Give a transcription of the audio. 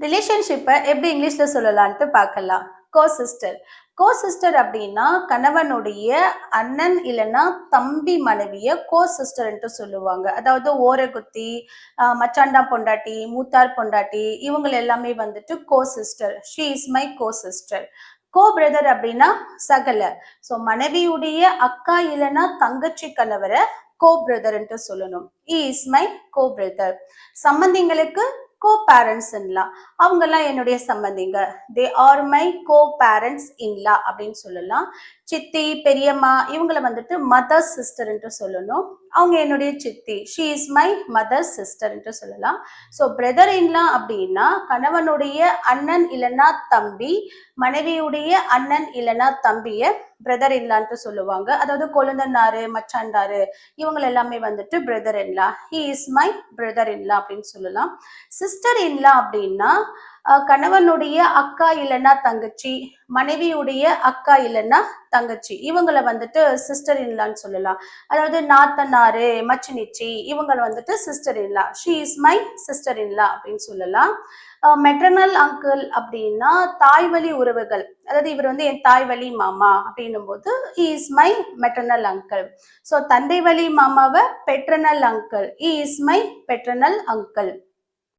ரிலேஷன்ஷிப்பை எப்படி இங்கிலீஷ்ல சொல்லலான்ட்டு பார்க்கலாம். கோ-சிஸ்டர். கோ-சிஸ்டர் அப்படின்னா கணவனுடைய அண்ணன் இல்லைன்னா தம்பி மனைவிய கோ-சிஸ்டர்ன்ட்டு சொல்லுவாங்க. அதாவது ஓரகுத்தி, மச்சாண்டா பொண்டாட்டி, மூத்தார் பொண்டாட்டி இவங்க எல்லாமே வந்துட்டு co sister. She is my co sister. Co brother அப்படின்னா சகல. ஸோ மனைவியுடைய அக்கா இல்லைன்னா தங்கச்சி கணவரை கோ பிரதர்ன்ட்டு சொல்லணும். He is my co brother. சம்பந்திங்களுக்கு கோ பேரண்ட்ஸ் இன்லா, அவங்க எல்லாம் என்னுடைய சம்பந்திங்க. They are my co parents in law அப்படின்னு சொல்லலாம். சித்தி பெரியம்மா இவங்களை வந்துட்டு மதர் சிஸ்டர் என்று சொல்லணும். அவங்க என்னுடைய சித்தி. She is my mother sister என்று சொல்லலாம். ஸோ பிரதர் இன்லா அப்படின்னா கணவனுடைய அண்ணன் இல்லைன்னா தம்பி, மனைவியுடைய அண்ணன் இல்லைன்னா தம்பிய பிரதர் இன்லான்ட்டு சொல்லுவாங்க. அதாவது கொழுந்தனாரு மச்சாண்டாரு இவங்க எல்லாமே வந்துட்டு brother in-law. He is my brother in-law அப்படின்னு சொல்லலாம். சிஸ்டர் இன்லா அப்படின்னா கணவனுடைய அக்கா இல்லைன்னா தங்கச்சி, மனைவியுடைய அக்கா இல்லைன்னா தங்கச்சி இவங்களை வந்துட்டு சிஸ்டர் இன்லான்னு சொல்லலாம். அதாவது நாத்தனாரு மச்சினிச்சி இவங்களை வந்துட்டு sister in law. She is my sister in law அப்படின்னு சொல்லலாம். மெட்டர்னல் அங்கிள் அப்படின்னா தாய் வழி உறவுகள். அதாவது இவர் வந்து என் தாய் வழி மாமா அப்படின்னும் போது he is my maternal uncle. So தந்தை வழி மாமாவை paternal uncle. He is my paternal uncle.